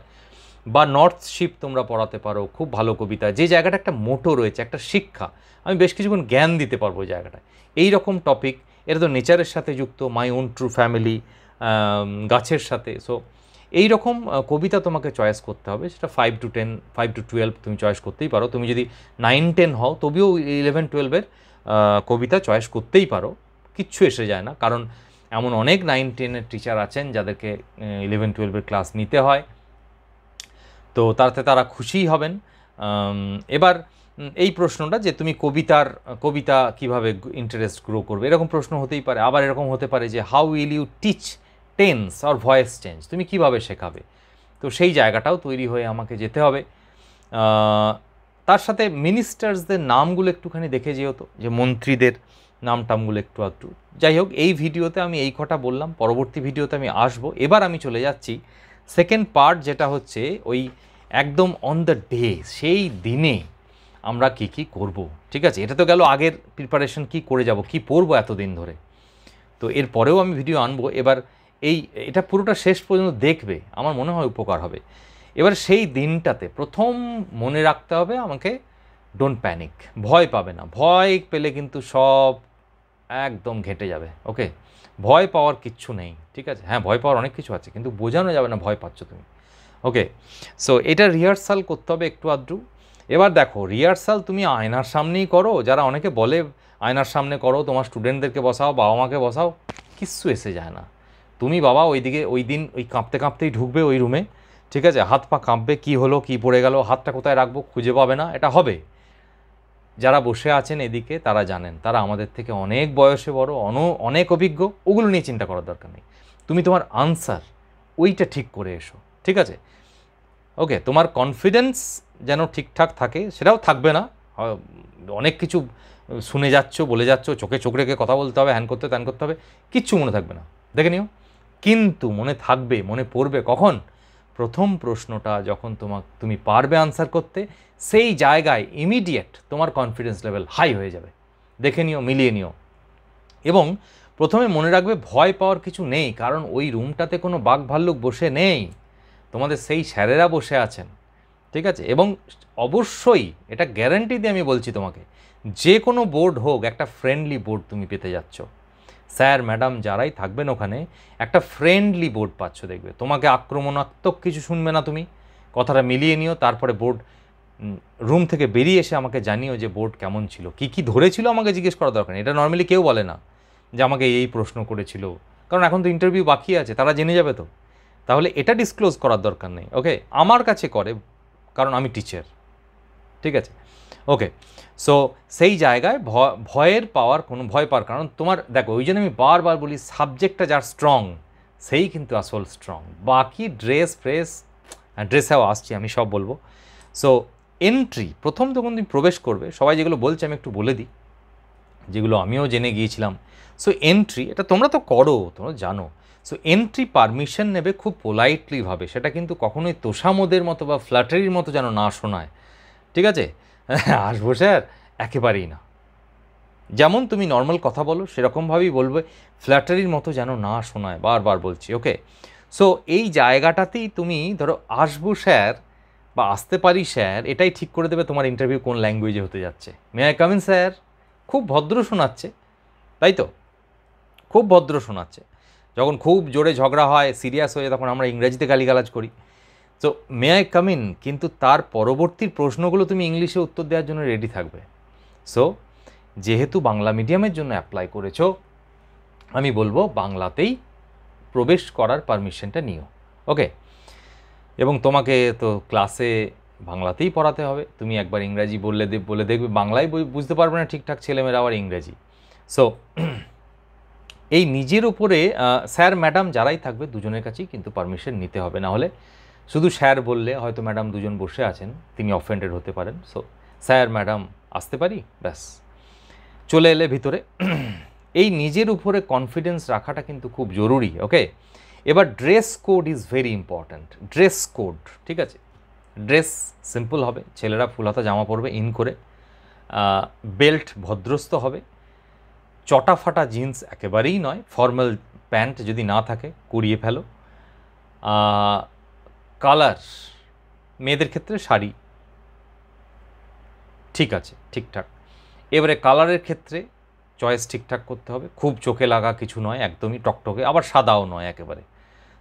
বা নর্থ শিপ তোমরা পড়াতে পারো, খুব ভালো কবিতা, যে জায়গাটা একটা মোটো রয়েছে, একটা শিক্ষা, আমি বেশ কিছুক্ষণ জ্ঞান দিতে পারবো ওই জায়গাটায়। এই রকম টপিক, এটা তো নেচারের সাথে যুক্ত, মাই ওন ট্রু ফ্যামিলি, গাছের সাথে। সো এই রকম কবিতা তোমাকে চয়েস করতে হবে, সেটা 5-12 তুমি চয়েস করতেই পারো। তুমি যদি 9-10 হও তবেও 11-12-এর কবিতা চয়েস করতেই পারো, কিচ্ছু এসে যায় না, কারণ এমন অনেক 9-10-এর টিচার আছেন যাদেরকে 11-12-এর ক্লাস নিতে হয়, তো তাতে তারা খুশিই হবেন। এবার এই প্রশ্নটা যে তুমি কবিতা কিভাবে ইন্টারেস্ট গ্রো করবে, এরকম প্রশ্ন হতেই পারে। আবার এরকম হতে পারে যে how will you teach tense or voice change, তুমি কিভাবে শেখাবে, তো সেই জায়গাটাও তৈরি হয়ে আমাকে যেতে হবে। তার সাথে মিনিস্টার্সদের নামগুলো একটুখানি দেখে যেও তো, যে মন্ত্রীদের নাম টামগুলো একটু একটু। যাই হোক, এই ভিডিওতে আমি এই কটা বললাম, পরবর্তী ভিডিওতে আমি আসবো। এবার আমি চলে যাচ্ছি সেকেন্ড পার্ট, যেটা হচ্ছে ওই একদম অন দ্য ডে, সেই দিনে আমরা কি কি করব। ঠিক আছে, এটা তো গেল আগের প্রিপারেশন, কি করে যাব, কি পড়বো এতদিন ধরে। তো এর পরেও আমি ভিডিও আনবো। এবার এটা পুরোটা শেষ পর্যন্ত দেখবে, আমার মনে হয় উপকার হবে। এবার সেই দিনটাতে প্রথম মনে রাখতে হবে আমাকে, ডোন্ট প্যানিক, ভয় পাবে না। ভয় পেলে কিন্তু সব একদম ঘেঁটে যাবে। ওকে, ভয় পাওয়ার কিচ্ছু নেই। ঠিক আছে, হ্যাঁ ভয় পাওয়ার অনেক কিছু আছে, কিন্তু বোঝানো যাবে না ভয় পাচ্ছ তুমি। ওকে, সো এটা রিহার্সাল করতে হবে একটু আধটু। এবার দেখো, রিহার্সাল তুমি আয়নার সামনেই করো, যারা অনেকে বলে আয়নার সামনে করো, তোমার স্টুডেন্টদেরকে বসাও, বাবা মাকে বসাও, কিচ্ছু এসে যায় না। তুমি বাবা ওইদিকে ওই দিন ওই কাঁপতে কাঁপতেই ঢুকবে ওই রুমে। ঠিক আছে, হাত পা কাঁপবে, কী হলো, কী পড়ে গেল, হাতটা কোথায় রাখবো খুঁজে পাবে না, এটা হবে। যারা বসে আছেন এদিকে তারা জানেন, তারা আমাদের থেকে অনেক বয়সে বড়, অনেক অভিজ্ঞ, ওগুলো নিয়ে চিন্তা করার দরকার নেই। তুমি তোমার আনসার ওইটা ঠিক করে এসো। ঠিক আছে, ওকে, তোমার কনফিডেন্স যেন ঠিকঠাক থাকে, সেটাও থাকবে না। অনেক কিছু শুনে যাচ্ছ, বলে যাচ্ছ, চোখে চোখ রেখে কথা বলতে হবে, হ্যান করতে ত্যান করতে হবে, কিচ্ছু মনে থাকবে না, দেখে নিও। কিন্তু মনে থাকবে, মনে পড়বে কখন, প্রথম প্রশ্নটা যখন তুমি পারবে আনসার করতে, সেই জায়গায় ইমিডিয়েট তোমার কনফিডেন্স লেভেল হাই হয়ে যাবে। দেখে নিও, মিলিয়ে নিও। এবং প্রথমে মনে রাখবে ভয় পাওয়ার কিছু নেই, কারণ ওই রুমটাতে কোনো বাঘ ভাল্লুক বসে নেই, তোমাদের সেই স্যারেরা বসে আছেন। ঠিক আছে, এবং অবশ্যই এটা গ্যারান্টি দিয়ে আমি বলছি তোমাকে, যে কোনো বোর্ড হোক, একটা ফ্রেন্ডলি বোর্ড তুমি পেতে যাচ্ছ। স্যার ম্যাডাম যারাই থাকবেন ওখানে, একটা ফ্রেন্ডলি বোর্ড পাচ্ছ, দেখবে তোমাকে আক্রমণাত্মক কিছু শুনবে না। তুমি কথাটা মিলিয়ে নিও, তারপরে বোর্ড রুম থেকে বেরিয়ে এসে আমাকে জানিও যে বোর্ড কেমন ছিল, কি কি ধরেছিল আমাকে জিজ্ঞেস করা দরকার নেই। এটা নর্মালি কেউ বলে না যে আমাকে এই প্রশ্ন করেছিল, কারণ এখন তো ইন্টারভিউ বাকি আছে, তারা জেনে যাবে তো। তাহলে এটা ডিসক্লোজ করার দরকার নেই। ওকে, আমার কাছে করে, কারণ আমি টিচার। ঠিক আছে, ওকে, সো সেই জায়গায় ভয় পাওয়ার কারণ তোমার, দেখো ওই জন্য আমি বারবার বলি, সাবজেক্টটা যার স্ট্রং সেই কিন্তু আসল স্ট্রং। বাকি ড্রেসেও আসছি, আমি সব বলবো। সো এন্ট্রি, প্রথম যখন তুমি প্রবেশ করবে, সবাই যেগুলো বলছে আমি একটু বলে দিই, যেগুলো আমিও জেনে গিয়েছিলাম। সো এন্ট্রি, এটা তোমরা তো করো, তোমরা জানো। সো এন্ট্রি পারমিশন নেবে খুব পোলাইটলিভাবে, সেটা কিন্তু কখনোই তোষামোদের মতো বা ফ্ল্যাটারির মতো যেন না শোনায়। ঠিক আছে, আসবো স্যার, একেবারেই না। যেমন তুমি নর্মাল কথা বলো সেরকমভাবেই বলবে, ফ্ল্যাটারির মতো যেন না শোনায়, বারবার বলছি। ওকে, সো এই জায়গাটাতেই তুমি ধরো আসবো স্যার বা আসতে পারি স্যার, এটাই ঠিক করে দেবে তোমার ইন্টারভিউ কোন ল্যাঙ্গুয়েজে হতে যাচ্ছে। May I come in sir, খুব ভদ্র শোনাচ্ছে, তাই তো, খুব ভদ্র শোনাচ্ছে। যখন খুব জোরে ঝগড়া হয়, সিরিয়াস হয়ে, তখন আমরা ইংরেজিতে গালিগালাজ করি। So may I come in, কিন্তু তার পরবর্তী প্রশ্নগুলো তুমি ইংলিশে উত্তর দেওয়ার জন্য রেডি থাকবে। সো যেহেতু বাংলা মিডিয়ামের জন্য অ্যাপ্লাই করেছো, আমি বলবো বাংলাতেই প্রবেশ করার পারমিশনটা নিও। ওকে, এবং তোমাকে তো ক্লাসে বাংলাতেই পড়াতে হবে। তুমি একবার ইংরাজি বলে দেখবে, বাংলায় বুঝতে পারবে না ঠিকঠাক, ছেলেমেয়েরা আবার ইংরেজি। সো এই নিজের উপরে স্যার ম্যাডাম যারাই থাকবে দুজনের কাছেই কিন্তু পারমিশন নিতে হবে, না হলে শুধু স্যার বললে হয়তো ম্যাডাম দুজন বসে আছেন, তিনি অফেন্ডেড হতে পারেন। সো স্যার ম্যাডাম আসতে পারি, ব্যাস চলে এলে ভিতরে। এই নিজের উপরে কনফিডেন্স রাখাটা কিন্তু খুব জরুরি। ওকে, এবার dress code is very important. Dress code, ঠিক আছে, ড্রেস সিম্পল হবে, ছেলেরা ফুলহাতা জামা পরবে ইন করে, বেল্ট ভদ্রস্থ হবে, চটা ফাটা জিন্স একেবারেই নয়, ফর্মাল প্যান্ট যদি না থাকে কুড়িয়ে ফেলো। কালার, মেয়েদের ক্ষেত্রে শাড়ি, ঠিক আছে, ঠিকঠাক। এবারে কালারের ক্ষেত্রে চয়েস ঠিকঠাক করতে হবে, খুব চোখে লাগা কিছু নয়, একদমই টকটকে, আবার সাদাও নয় একেবারে।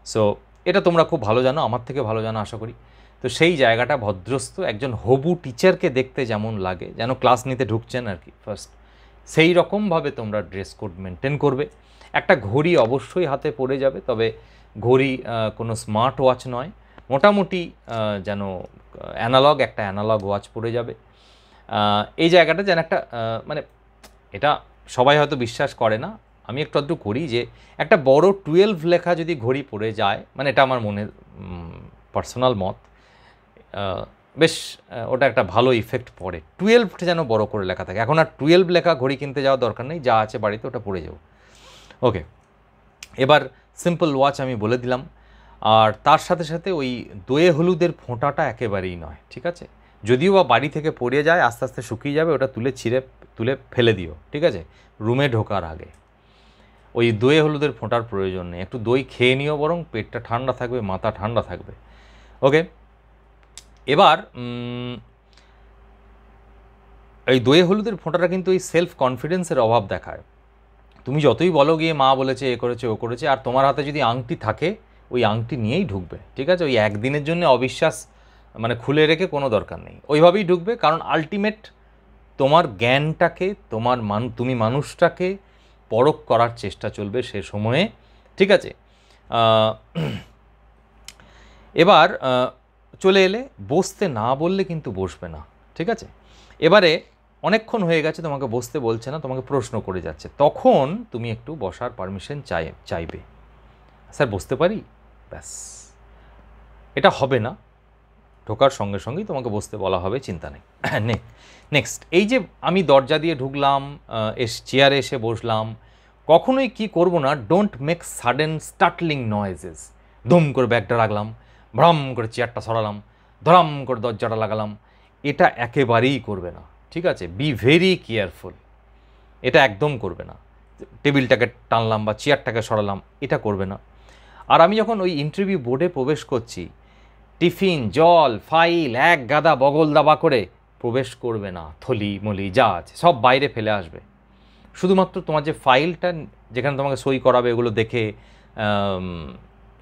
সো এটা তোমরা খুব ভালো জানো, আমার থেকে ভালো জানো আশা করি। তো সেই জায়গাটা ভদ্রস্থ, একজন হবু টিচারকে দেখতে যেমন লাগে, যেন ক্লাস নিতে ঢুকছেন আর কি ফার্স্ট, সেই রকমভাবে তোমরা ড্রেস কোড মেনটেন করবে। একটা ঘড়ি অবশ্যই হাতে পড়ে যাবে, তবে ঘড়ি কোনো স্মার্ট ওয়াচ নয়, মোটামুটি যেন একটা অ্যানালগ ওয়াচ পড়ে যাবে। এই জায়গাটা যেন একটা মানে, এটা সবাই হয়তো বিশ্বাস করে না, আমি একটু আধটু করি, যে একটা বড় 12 লেখা যদি ঘড়ি পড়ে যায়, মানে এটা আমার মনের পার্সোনাল মত, বেশ ওটা একটা ভালো ইফেক্ট পড়ে। 12 যেন বড় করে লেখা থাকে। এখন আর 12 লেখা ঘড়ি কিনতে যাওয়ার দরকার নেই, যা আছে বাড়িতে ওটা পড়ে যাও। ওকে, এবার সিম্পল ওয়াচ আমি বলে দিলাম। আর তার সাথে সাথে ওই দয়ে হলুদের ফোঁটাটা একেবারেই নয়, ঠিক আছে? যদিও বা বাড়ি থেকে পড়ে যায়, আস্তে আস্তে শুকিয়ে যাবে, ওটা তুলে ফেলে দিও, ঠিক আছে? রুমে ঢোকার আগে ওই দয়ে হলুদের ফোঁটার প্রয়োজন নেই। একটু দই খেয়ে নিও, বরং পেটটা ঠান্ডা থাকবে, মাথা ঠান্ডা থাকবে। ওকে, এবার এই দয়ে হলুদের ফোঁটাটা কিন্তু এই সেলফ কনফিডেন্সের অভাব দেখায়। তুমি যতই বলো গিয়ে মা বলেছে, এ করেছে, ও করেছে, আর তোমার হাতে যদি আংটি থাকে ওই আংটি নিয়েই ঢুকবে, ঠিক আছে? ওই একদিনের জন্য অবিশ্বাস মানে খুলে রেখে কোনো দরকার নেই, ওইভাবেই ঢুকবে। কারণ আলটিমেট তোমার জ্ঞানটাকে, তুমি মানুষটাকে পরখ করার চেষ্টা চলবে সে সময়ে, ঠিক আছে? এবার চলে এলে, বসতে না বললে কিন্তু বসবে না, ঠিক আছে? এবারে অনেকক্ষণ হয়ে গেছে, তোমাকে বসতে বলছে না, তোমাকে প্রশ্ন করে যাচ্ছে, তখন তুমি একটু বসার পারমিশন চাইবে। স্যার বসতে পারি? ব্যাস, এটা হবে না, ঢোকার সঙ্গে সঙ্গেই তোমাকে বসতে বলা হবে, চিন্তা নেই। নেক্সট, এই যে আমি দরজা দিয়ে ঢুকলাম, চেয়ারে এসে বসলাম, কখনোই কি করব না, ডোন্ট মেক সাডেন স্টার্টলিং নয়েজেস। ধুম করে ব্যাগটা রাখলাম, ভ্রম করে চেয়ারটা সরালাম, ধরাম করে দরজাটা লাগালাম, এটা একেবারেই করবে না, ঠিক আছে? বি ভেরি কেয়ারফুল, এটা একদম করবে না। টেবিলটাকে টানলাম বা চেয়ারটাকে সরালাম, এটা করবে না। আর আমি যখন ওই ইন্টারভিউ বোর্ডে প্রবেশ করছি, টিফিন, জল, ফাইল এক গাদা বগল দাবা করে প্রবেশ করবে না। থলি মলি যা আছে সব বাইরে ফেলে আসবে। শুধুমাত্র তোমার যে ফাইলটা, যেখানে তোমাকে সই করাবে, এগুলো দেখে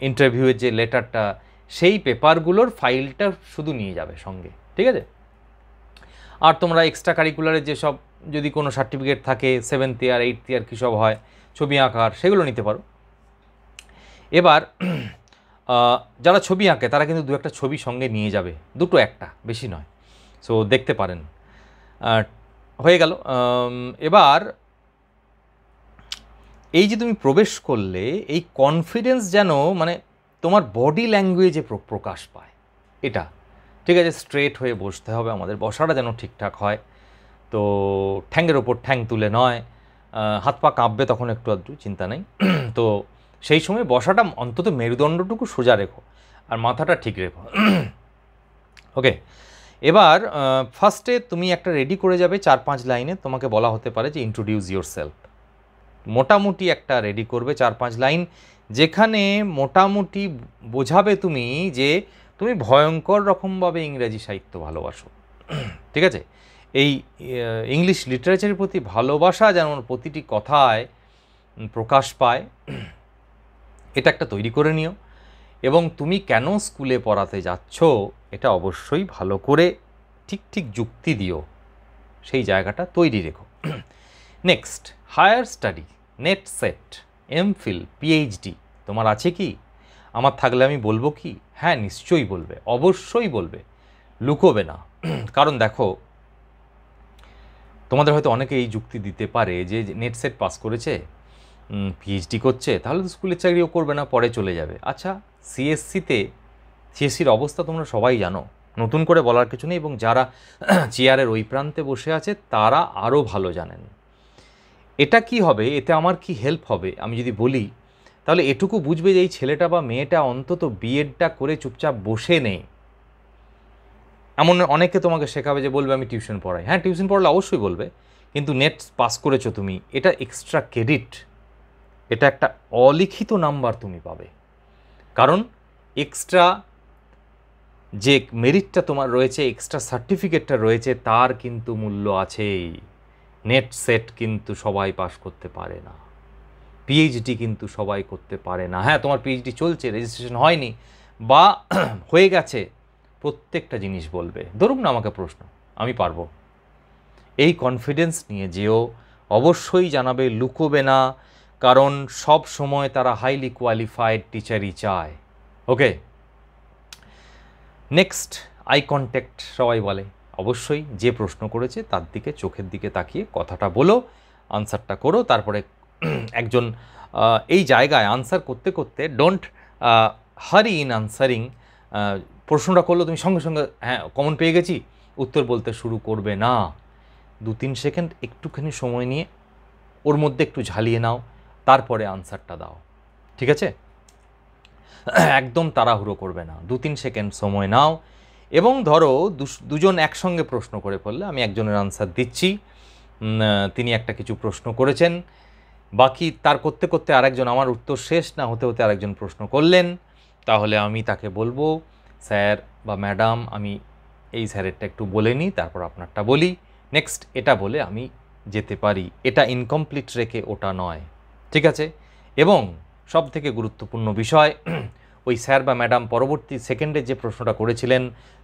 ইন্টারভিউয়ের যে লেটারটা, সেই পেপারগুলোর ফাইলটা শুধু নিয়ে যাবে সঙ্গে, ঠিক আছে? আর তোমরা এক্সট্রা কারিকুলারের যেসব যদি কোনো সার্টিফিকেট থাকে, 7th ইয়ার 8th ইয়ার কী সব হয়, ছবি আঁকার, সেগুলো নিতে পারো। এবার যারা ছবি আঁকে তারা কিন্তু 2-1টা ছবি সঙ্গে নিয়ে যাবে, 2টো 1টা, বেশি নয়। সো দেখতে পারেন। হয়ে গেল। এবার এই যে তুমি প্রবেশ করলে, এই কনফিডেন্স যেন মানে তোমার বডি ল্যাঙ্গুয়েজে প্রকাশ পায়, এটা ঠিক আছে? স্ট্রেট হয়ে বসতে হবে, আমাদের বসাটা যেন ঠিকঠাক হয়। তো ঠ্যাংয়ের ওপর ঠ্যাং তুলে নয়, হাত পা কাঁপবে তখন একটু আধটু, চিন্তা নেই। তো সেই সময় বসাটা অন্তত মেরুদণ্ডটুকু সোজা রেখো আর মাথাটা ঠিক রেখো। ওকে, এবার ফার্স্টে তুমি একটা রেডি করে যাবে 4-5 লাইনে, তোমাকে বলা হতে পারে যে ইন্ট্রোডিউস ইয়োর সেলফ। মোটামুটি একটা রেডি করবে 4-5 লাইন, যেখানে মোটামুটি বোঝাবে তুমি যে তুমি ভয়ঙ্কর রকমভাবে ইংরেজি সাহিত্য ভালোবাসো, ঠিক আছে? এই ইংলিশ লিটারেচারের প্রতি ভালোবাসা যেমন প্রতিটি কথায় প্রকাশ পায়, এটা একটা তৈরি করে নিও। এবং তুমি কেন স্কুলে পড়াতে যাচ্ছ এটা অবশ্যই ভালো করে ঠিক ঠিক যুক্তি দিও, সেই জায়গাটা তৈরি রেখো। Next, higher study, NET SET, MPhil, PhD তোমার আছে কি? আমার থাকলে আমি বলবো কি? হ্যাঁ, নিশ্চয়ই বলবে, অবশ্যই বলবে, লুকোবে না। কারণ দেখো, তোমাদের হয়তো অনেকে এই যুক্তি দিতে পারে যে নেট সেট পাস করেছে, পিএইচডি করছে, তাহলে তো স্কুলের চাকরিও করবে না, পরে চলে যাবে। আচ্ছা, সিএসসির অবস্থা তোমরা সবাই জানো, নতুন করে বলার কিছু নেই। এবং যারা চেয়ারের ওই প্রান্তে বসে আছে তারা আরও ভালো জানেন। এটা কি হবে, এতে আমার কি হেল্প হবে আমি যদি বলি, তাহলে এটুকু বুঝবে যে এই ছেলেটা বা মেয়েটা অন্তত বিএডটা করে চুপচাপ বসে নেই। এমন অনেকে তোমাকে শেখাবে যে বলবে আমি টিউশন পড়াই। হ্যাঁ, টিউশন পড়ালে অবশ্যই বলবে, কিন্তু নেট পাস করেছো তুমি, এটা এক্সট্রা ক্রেডিট, এটা একটা অলিখিত নাম্বার তুমি পাবে। কারণ এক্সট্রা যে মেরিটটা তোমার রয়েছে, এক্সট্রা সার্টিফিকেটটা রয়েছে, তার কিন্তু মূল্য আছেই। নেট সেট কিন্তু সবাই পাস করতে পারে না, পিএইচডি কিন্তু সবাই করতে পারে না। হ্যাঁ, তোমার পিএইচডি চলছে, রেজিস্ট্রেশন হয়নি বা হয়ে গেছে, প্রত্যেকটা জিনিস বলবে। ধরুক না আমাকে প্রশ্ন, আমি পারবো। এই কনফিডেন্স নিয়ে যেও, অবশ্যই জানাবে, লুকোবে না, কারণ সব সময় তারা হাইলি কোয়ালিফাইড টিচারই চায়। ওকে, নেক্সট, আই কন্ট্যাক্ট সবাই বলে, অবশ্যই যে প্রশ্ন করেছে তার দিকে চোখের দিকে তাকিয়ে কথাটা বলো, আনসারটা করো। তারপরে একজন এই জায়গায় আনসার করতে করতে ডোন্ট হারি ইন আনসারিং, প্রশ্নটা করলো, তুমি সঙ্গে সঙ্গে হ্যাঁ কমন পেয়ে গেছি উত্তর বলতে শুরু করবে না। 2-3 সেকেন্ড একটুখানি সময় নিয়ে ওর মধ্যে একটু ঝালিয়ে নাও, তারপরে আনসারটা দাও, ঠিক আছে? একদম তাড়াহুড়ো করবে না, 2-3 সেকেন্ড সময় নাও। এবং ধরো দুজন একসঙ্গে প্রশ্ন করে ফেললে, আমি একজনের আনসার দিচ্ছি, তিনি একটা কিছু প্রশ্ন করেছেন, বাকি তার করতে করতে আরেকজন, আমার উত্তর শেষ না হতে হতে আরেকজন প্রশ্ন করলেন, তাহলে আমি তাকে বলবো স্যার বা ম্যাডাম আমি এই স্যারেরটা একটু বলে নিই, তারপর আপনারটা বলি, নেক্সট এটা বলে আমি যেতে পারি, এটা ইনকমপ্লিট রেখে ওটা নয়, ঠিক আছে? এবং সব থেকে গুরুত্বপূর্ণ বিষয়, ওই স্যার বা ম্যাডাম পরবর্তী সেকেন্ডে যে প্রশ্নটা করেছিলেন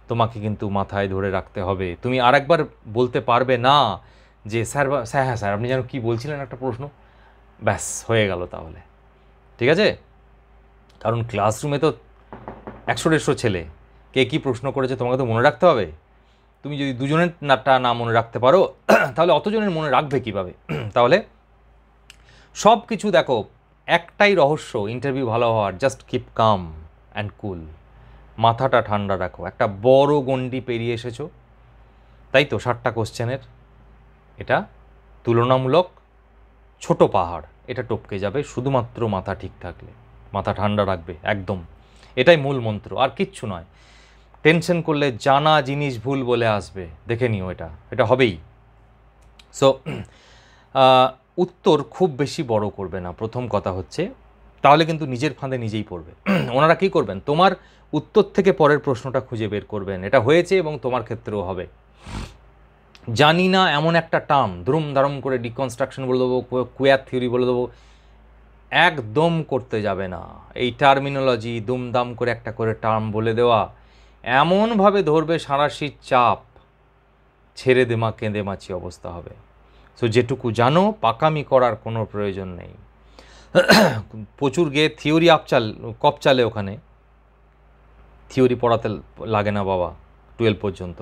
তোমাকে কিন্তু মাথায় ধরে রাখতে হবে। তুমি আরেকবার বলতে পারবে না যে স্যার বা স্যার হ্যাঁ স্যার আপনি যেন কী বলছিলেন একটা প্রশ্ন, ব্যাস হয়ে গেল তাহলে, ঠিক আছে? কারণ ক্লাসরুমে তো 100-150 ছেলে, কে কী প্রশ্ন করেছে তোমাকে তো মনে রাখতে হবে। তুমি যদি দুজনের নাটা না মনে রাখতে পারো তাহলে অতজনের মনে রাখবে কীভাবে? তাহলে সব কিছু দেখো, একটাই রহস্য ইন্টারভিউ ভালো হওয়ার, জাস্ট কিপ কাম অ্যান্ড কুল, মাথাটা ঠান্ডা রাখো। একটা বড় গণ্ডি পেরিয়ে এসেছো, তাই তো 60টা কোশ্চেনের, এটা তুলনামূলক ছোট পাহাড়, এটা টপকে যাবে শুধুমাত্র মাথা ঠিক থাকলে, মাথা ঠান্ডা রাখবে একদম, এটাই মূল মন্ত্র, আর কিচ্ছু নয়। টেনশন করলে জানা জিনিস ভুল বলে আসবে, দেখে নিও, এটা হবেই। সো উত্তর খুব বেশি বড় করবে না, প্রথম কথা হচ্ছে, তাহলে কিন্তু নিজের ফাঁদে নিজেই পড়বে। ওনারা কী করবেন, তোমার উত্তর থেকে পরের প্রশ্নটা খুঁজে বের করবেন, এটা হয়েছে এবং তোমার ক্ষেত্রেও হবে। জানি না এমন একটা টার্ম ধরুম ধারম করে ডিকনস্ট্রাকশন বলে দেবো, কুয়ার থিওরি বলে দেবো, একদম করতে যাবে না। এই টার্মিনোলজি দুমদাম করে একটা করে টার্ম বলে দেওয়া, এমনভাবে ধরবে সাঁড়াশির চাপ, ছেড়ে দেমা কেঁদে মাছি অবস্থা হবে। সো যেটুকু জানো, পাকামি করার কোনো প্রয়োজন নেই। প্রচুর গিয়ে থিওরি কপচালে, ওখানে থিওরি পড়াতে লাগে না বাবা 12 পর্যন্ত,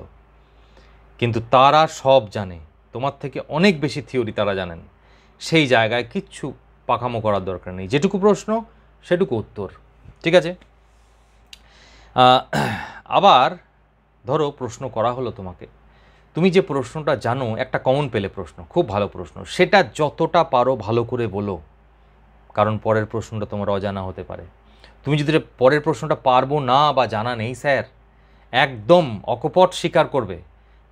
কিন্তু তারা সব জানে, তোমার থেকে অনেক বেশি থিওরি তারা জানেন। সেই জায়গায় কিচ্ছু পাকামো করার দরকার নেই, যেটুকু প্রশ্ন সেটুকু উত্তর, ঠিক আছে? আবার ধরো প্রশ্ন করা হলো তোমাকে, তুমি যে প্রশ্নটা জানো, একটা কমন পেলে প্রশ্ন, খুব ভালো প্রশ্ন, সেটা যতটা পারো ভালো করে বলো, কারণ পরের প্রশ্নটা তোমার অজানা হতে পারে। তুমি যদি পরের প্রশ্নটা পারবো না বা জানা নেই স্যার, একদম অকপট স্বীকার করবে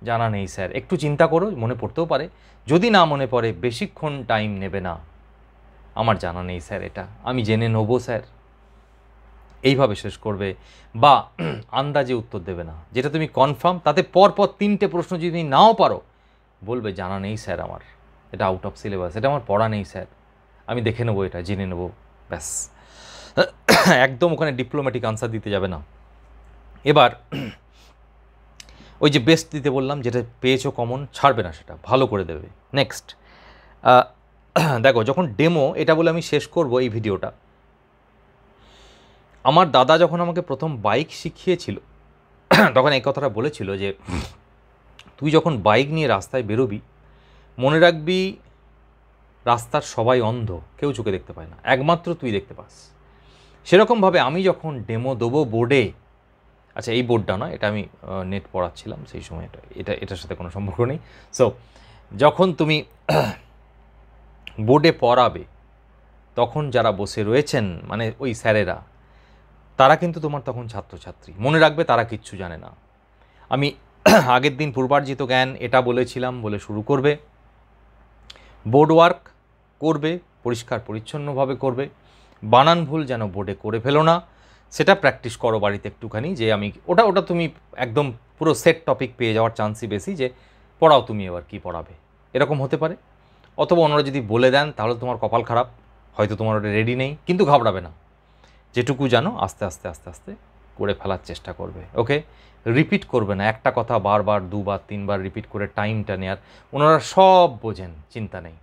জানা নেই স্যার, একটু চিন্তা করো, মনে পড়তেও পারে, যদি না মনে পড়ে বেশিক্ষণ টাইম নেবে না, আমার জানা নেই স্যার, এটা আমি জেনে নেবো স্যার, এইভাবে শেষ করবে। বা আন্দাজে উত্তর দেবে না, যেটা তুমি কনফার্ম, তাতে পরপর 3টে প্রশ্ন যদি তুমি নাও পারো, বলবে জানা নেই স্যার আমার, এটা আউট অফ সিলেবাস, এটা আমার পড়া নেই স্যার, আমি দেখে নেবো, এটা জেনে নেবো, ব্যাস। একদম ওখানে ডিপ্লোম্যাটিক আনসার দিতে যাবে না। এবার ওই যে বেস্ট দিতে বললাম, যেটা পেয়েছো কমন, ছাড়বে না, সেটা ভালো করে দেবে। নেক্সট দেখো, যখন ডেমো, এটা বলে আমি শেষ করব এই ভিডিওটা, আমার দাদা যখন আমাকে প্রথম বাইক শিখিয়েছিল তখন এই কথাটা বলেছিল যে তুই যখন বাইক নিয়ে রাস্তায় বেরোবি, মনে রাখবি রাস্তার সবাই অন্ধ, কেউ চোখে দেখতে পায় না, একমাত্র তুই দেখতে পাস। সেরকমভাবে আমি যখন ডেমো দেবো বোর্ডে, আচ্ছা এই বোর্ডটা না, এটা আমি নেট পড়াচ্ছিলাম সেই সময়, এটার সাথে কোনো সম্পর্ক নেই। সো যখন তুমি বোর্ডে পড়াবে, তখন যারা বসে রয়েছেন, মানে ওই স্যারেরা, তারা কিন্তু তোমার তখন ছাত্রছাত্রী, মনে রাখবে তারা কিচ্ছু জানে না। আমি আগের দিন পূর্বার্জিত জ্ঞান এটা বলেছিলাম বলে শুরু করবে, বোর্ড ওয়ার্ক করবে, পরিষ্কার পরিচ্ছন্নভাবে করবে, বানান ভুল যেন বোর্ডে করে ফেলো না, সেটা প্র্যাকটিস করো বাড়িতে একটুখানি, যে আমি ওটা তুমি একদম পুরো সেট টপিক পেয়ে যাওয়ার চান্সই বেশি, যে পড়াও তুমি এবার কি পড়াবে, এরকম হতে পারে। অথবা ওনারা যদি বলে দেন তাহলে তোমার কপাল খারাপ, হয়তো তোমার ওটা রেডি নেই, কিন্তু ঘাবড়াবে না, যেটুকু জানো আস্তে আস্তে আস্তে আস্তে করে ফেলার চেষ্টা করবে। ওকে, রিপিট করবে না, একটা কথা বারবার 2বার 3বার রিপিট করে টাইমটা নেওয়ার, ওনারা সব বোঝেন, চিন্তা নেই,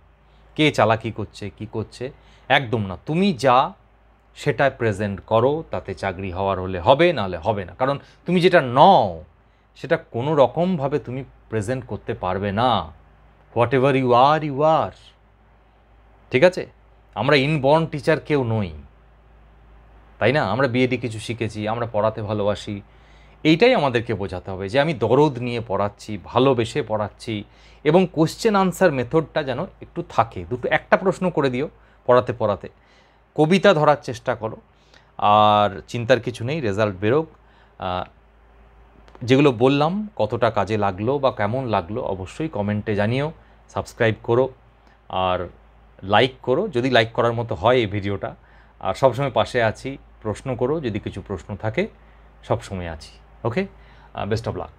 কে চালাকি করছে কি করছে, একদম না। তুমি যা সেটা প্রেজেন্ট করো, তাতে চাকরি হওয়ার হলে হবে, নাহলে হবে না। কারণ তুমি যেটা নও সেটা কোনো রকমভাবে তুমি প্রেজেন্ট করতে পারবে না। হোয়াট এভার ইউ আর, ঠিক আছে? আমরা ইনবর্ন টিচার কেউ নই, তাই না? আমরা বিএডি কিছু শিখেছি, আমরা পড়াতে ভালোবাসি, এইটাই আমাদেরকে বোঝাতে হবে যে আমি দরদ নিয়ে পড়াচ্ছি, ভালোবেসে পড়াচ্ছি, এবং কোশ্চেন আনসার মেথডটা যেন একটু থাকে। একটা প্রশ্ন করে দিও পড়াতে পড়াতে, কবিতা ধরার চেষ্টা করো, আর চিন্তার কিছু নেই, রেজাল্ট বেরোক। যেগুলো বললাম কতটা কাজে লাগলো বা কেমন লাগলো অবশ্যই কমেন্টে জানিও, সাবস্ক্রাইব করো আর লাইক করো যদি লাইক করার মতো হয় এই ভিডিওটা। আর সবসময় পাশে আছি, প্রশ্ন করো, যদি কিছু প্রশ্ন থাকে সবসময় আছি। ওকে, বেস্ট অফ লাক।